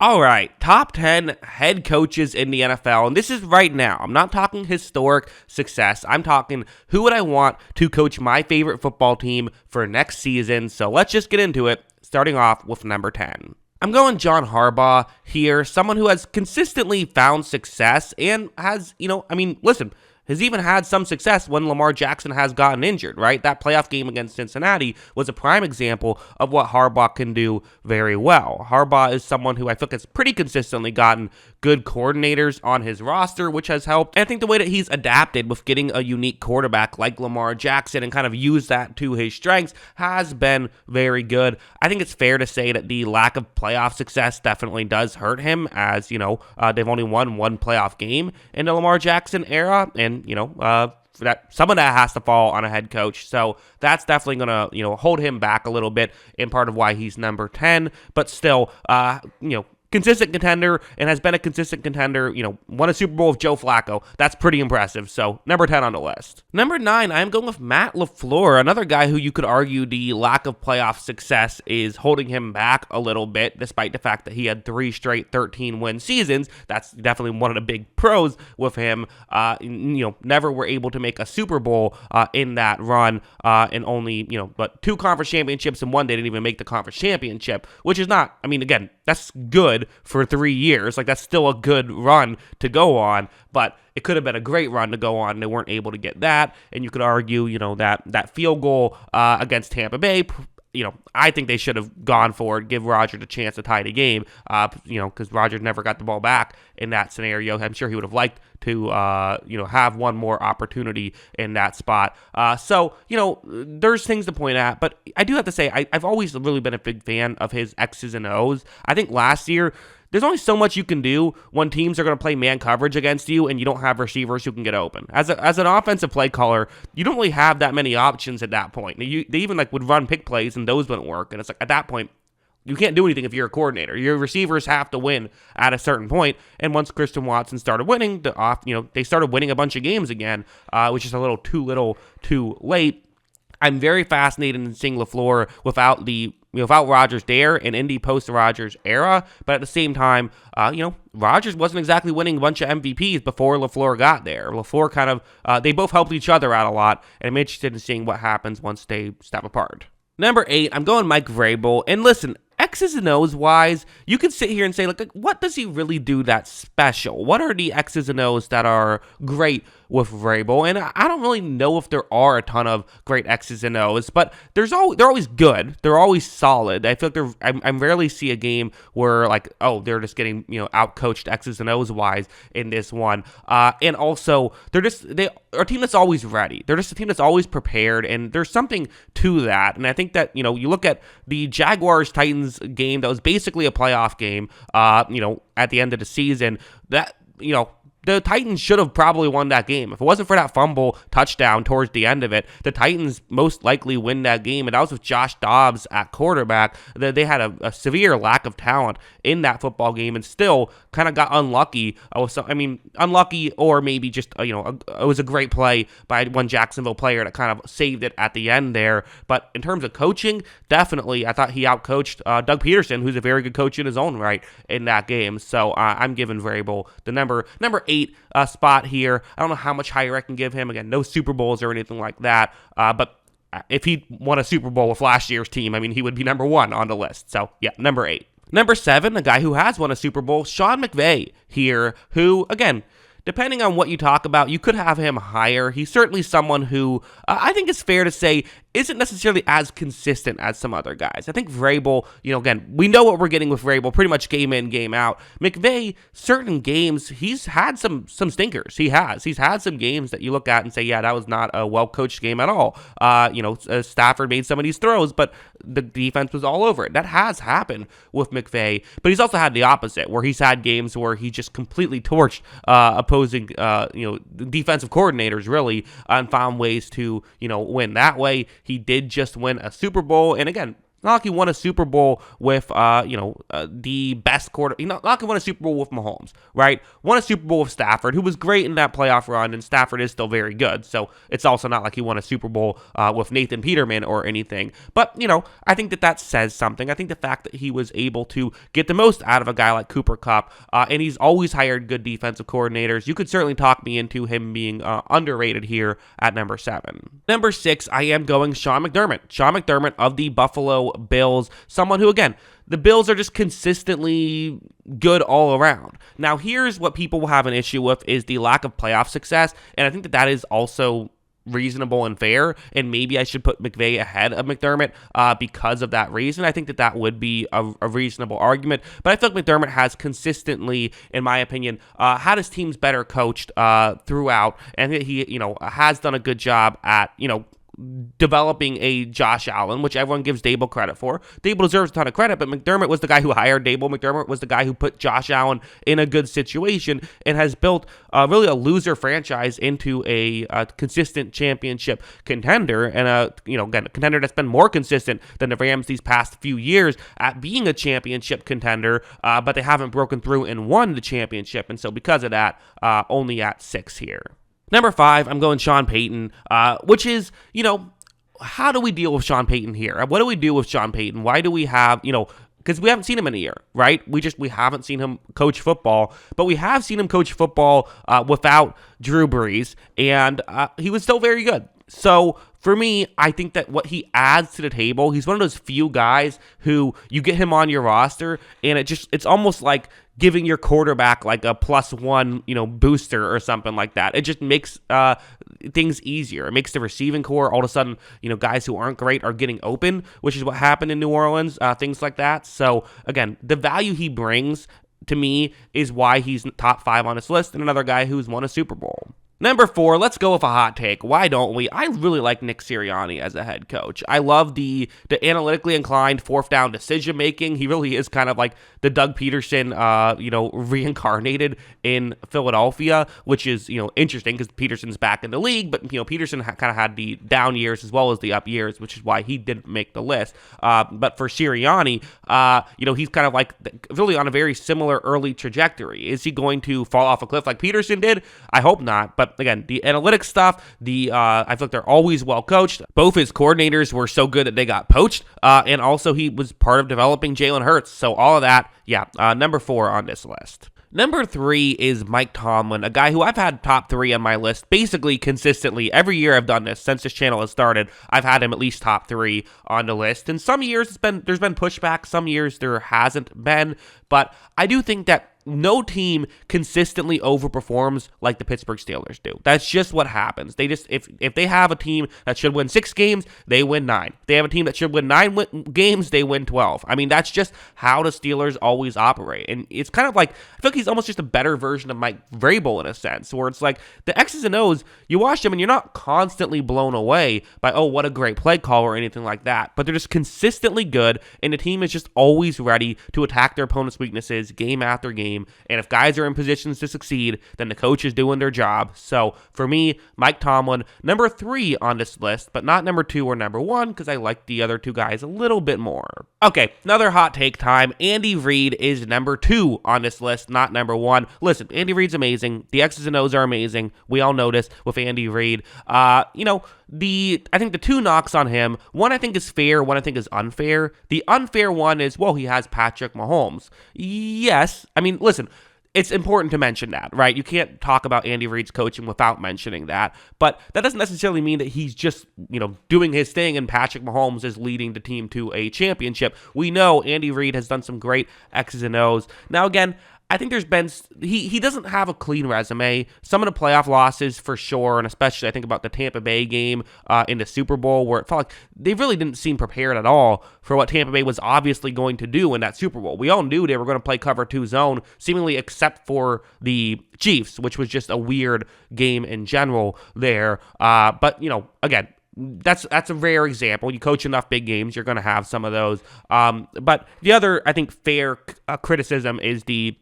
All right, top 10 head coaches in the NFL, and this is right now. I'm not talking historic success. I'm talking who would I want to coach my favorite football team for next season. So let's just get into it, starting off with number 10. I'm going John Harbaugh here, someone who has consistently found success and has, listen, has even had some success when Lamar Jackson has gotten injured, right? That playoff game against Cincinnati was a prime example of what Harbaugh can do very well. Harbaugh is someone who I feel has pretty consistently gotten good coordinators on his roster, which has helped. And I think the way that he's adapted with getting a unique quarterback like Lamar Jackson and kind of used that to his strengths has been very good. I think it's fair to say that the lack of playoff success definitely does hurt him, as, they've only won one playoff game in the Lamar Jackson era, and that some of that has to fall on a head coach. So that's definitely going to, hold him back a little bit in part of why he's number 10, but still, consistent contender and has been a consistent contender, won a Super Bowl with Joe Flacco. That's pretty impressive. So number 10 on the list. Number 9, I'm going with Matt LaFleur, another guy who you could argue the lack of playoff success is holding him back a little bit, despite the fact that he had 3 straight 13-win seasons. That's definitely one of the big pros with him. Never were able to make a Super Bowl in that run, and only, but 2 conference championships, and one they didn't even make the conference championship, which is not, again, that's good for 3 years. Like, that's still a good run to go on, but it could have been a great run to go on, and they weren't able to get that. And you could argue, that field goal against Tampa Bay, I think they should have gone for it, give Rodgers a chance to tie the game, because Rodgers never got the ball back in that scenario. I'm sure he would have liked to, have one more opportunity in that spot. So, there's things to point at, but I do have to say, I've always really been a big fan of his X's and O's. I think last year, there's only so much you can do when teams are going to play man coverage against you and you don't have receivers who can get open. As an offensive play caller, you don't really have that many options at that point. They even would run pick plays and those wouldn't work. And it's at that point, you can't do anything if you're a coordinator. Your receivers have to win at a certain point. And once Christian Watson started winning, they started winning a bunch of games again, which is a little too late. I'm very fascinated in seeing LaFleur without Rodgers there and in the post-Rodgers era, but at the same time, Rodgers wasn't exactly winning a bunch of MVPs before LaFleur got there. LaFleur kind of, they both helped each other out a lot, and I'm interested in seeing what happens once they step apart. Number 8, I'm going Mike Vrabel, and listen, X's and O's wise, you could sit here and say, what does he really do that's special? What are the X's and O's that are great with Vrabel? And I don't really know if there are a ton of great X's and O's, but they're always good. They're always solid. I feel like I rarely see a game where they're just getting out-coached X's and O's wise in this one. And also they're a team that's always ready. They're just a team that's always prepared, and there's something to that. And I think that you look at the Jaguars-Titans game that was basically a playoff game, at the end of the season, that, the Titans should have probably won that game. If it wasn't for that fumble touchdown towards the end of it, the Titans most likely win that game. And that was with Josh Dobbs at quarterback. They had a severe lack of talent in that football game and still kind of got unlucky. Unlucky, or maybe just, it was a great play by one Jacksonville player that kind of saved it at the end there. But in terms of coaching, definitely, I thought he outcoached Doug Peterson, who's a very good coach in his own right in that game. So I'm giving Vrabel the number 8 spot here. I don't know how much higher I can give him. Again, no Super Bowls or anything like that. But if he won a Super Bowl with last year's team, he would be number 1 on the list. So yeah, number 8. Number 7, a guy who has won a Super Bowl, Sean McVay here, who, again, depending on what you talk about, you could have him higher. He's certainly someone who I think it's fair to say isn't necessarily as consistent as some other guys. I think Vrabel, again, we know what we're getting with Vrabel pretty much game in, game out. McVay, certain games, he's had some stinkers. He's had some games that you look at and say, yeah, that was not a well-coached game at all. Stafford made some of these throws, but the defense was all over it. That has happened with McVay, but he's also had the opposite, where he's had games where he just completely torched opposing, defensive coordinators, really, and found ways to, win that way. He did just win a Super Bowl, and again, not like he won a Super Bowl with, the best quarter. Not like he won a Super Bowl with Mahomes, right? Won a Super Bowl with Stafford, who was great in that playoff run, and Stafford is still very good. So it's also not like he won a Super Bowl with Nathan Peterman or anything. But, I think that says something. I think the fact that he was able to get the most out of a guy like Cooper Kupp, and he's always hired good defensive coordinators. You could certainly talk me into him being underrated here at number 7. Number 6, I am going Sean McDermott. Sean McDermott of the Buffalo Bills, someone who, again, the Bills are just consistently good all around. Now, here's what people will have an issue with is the lack of playoff success, and I think that is also reasonable and fair, and maybe I should put McVay ahead of McDermott because of that reason. I think that would be a reasonable argument, but I feel like McDermott has consistently, in my opinion, had his teams better coached throughout, and he, has done a good job at, developing a Josh Allen, which everyone gives Dable credit for. Dable deserves a ton of credit, but McDermott was the guy who hired Dable. McDermott was the guy who put Josh Allen in a good situation and has built really a loser franchise into a consistent championship contender, and again, a contender that's been more consistent than the Rams these past few years at being a championship contender, but they haven't broken through and won the championship, and so because of that, only at 6 here. Number 5, I'm going Sean Payton, which is, how do we deal with Sean Payton here? What do we do with Sean Payton? Why do we have, because we haven't seen him in a year, right? We haven't seen him coach football, but we have seen him coach football without Drew Brees, and he was still very good. So for me, I think that what he adds to the table, he's one of those few guys who you get him on your roster, and it's almost like giving your quarterback like a +1, booster or something like that. It just makes things easier. It makes the receiving core, all of a sudden, guys who aren't great are getting open, which is what happened in New Orleans, things like that. So again, the value he brings to me is why he's top 5 on this list, and another guy who's won a Super Bowl. Number 4, let's go with a hot take. Why don't we? I really like Nick Sirianni as a head coach. I love the analytically inclined 4th down decision making. He really is kind of like the Doug Peterson, reincarnated in Philadelphia, which is, interesting because Peterson's back in the league, but, Peterson kind of had the down years as well as the up years, which is why he didn't make the list. But for Sirianni, he's kind of like really on a very similar early trajectory. Is he going to fall off a cliff like Peterson did? I hope not, but again, the analytics stuff, I feel like they're always well coached. Both his coordinators were so good that they got poached, and also he was part of developing Jalen Hurts. So all of that, number 4 on this list. Number 3 is Mike Tomlin, a guy who I've had top 3 on my list basically consistently. Every year I've done this since this channel has started. I've had him at least top 3 on the list. And some years there's been pushback, some years there hasn't been. But I do think that no team consistently overperforms like the Pittsburgh Steelers do. That's just what happens. They just, if they have a team that should win 6 games, they win 9. If they have a team that should win 9 games, they win 12. I mean, that's just how the Steelers always operate. And it's kind of like, I feel like he's almost just a better version of Mike Vrabel in a sense, where it's like the X's and O's, you watch them and you're not constantly blown away by, oh, what a great play call or anything like that. But they're just consistently good, and the team is just always ready to attack their opponent's weaknesses game after game. And if guys are in positions to succeed, then the coach is doing their job. So for me, Mike Tomlin, number 3 on this list, but not number 2 or number 1 because I like the other 2 guys a little bit more. Okay, another hot take time. Andy Reid is number 2 on this list, not number 1. Listen, Andy Reid's amazing. The X's and O's are amazing. We all know this with Andy Reid. I think the 2 knocks on him, one I think is fair, one I think is unfair. The unfair one is, well, he has Patrick Mahomes. Yes, I mean, listen, it's important to mention that, right? You can't talk about Andy Reid's coaching without mentioning that, but that doesn't necessarily mean that he's just, doing his thing and Patrick Mahomes is leading the team to a championship. We know Andy Reid has done some great X's and O's. Now, again, I think there's been, he doesn't have a clean resume. Some of the playoff losses for sure, and especially I think about the Tampa Bay game in the Super Bowl where it felt like they really didn't seem prepared at all for what Tampa Bay was obviously going to do in that Super Bowl. We all knew they were going to play cover 2 zone, seemingly except for the Chiefs, which was just a weird game in general there. But, again, that's a rare example. You coach enough big games, you're going to have some of those. But the other, I think, fair criticism is the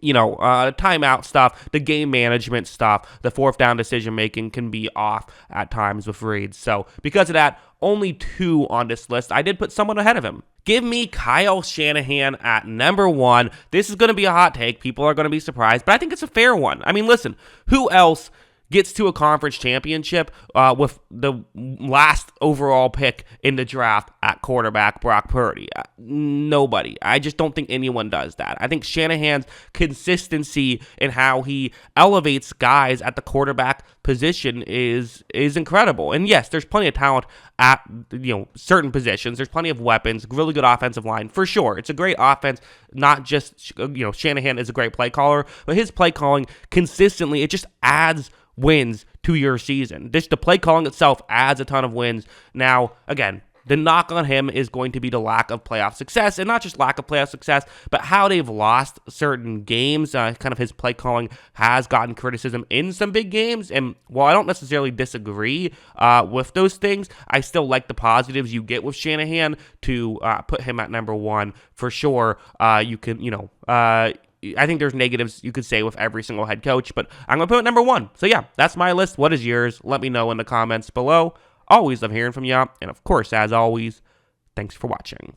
timeout stuff, the game management stuff, the fourth down decision making can be off at times with Reid. So because of that, only 2 on this list. I did put someone ahead of him. Give me Kyle Shanahan at number 1. This is going to be a hot take. People are going to be surprised, but I think it's a fair one. I mean, listen, who else gets to a conference championship with the last overall pick in the draft at quarterback, Brock Purdy? Nobody. I just don't think anyone does that. I think Shanahan's consistency in how he elevates guys at the quarterback position is incredible. And yes, there's plenty of talent at certain positions. There's plenty of weapons, really good offensive line for sure. It's a great offense. Not just Shanahan is a great play caller, but his play calling consistently, it just adds wins to your season. The play calling itself adds a ton of wins. Now, again, the knock on him is going to be the lack of playoff success, and not just lack of playoff success, but how they've lost certain games. Kind of his play calling has gotten criticism in some big games, and while I don't necessarily disagree with those things, I still like the positives you get with Shanahan to put him at number 1 for sure. I think there's negatives you could say with every single head coach, but I'm going to put it number 1. So yeah, that's my list. What is yours? Let me know in the comments below. Always love hearing from you. And of course, as always, thanks for watching.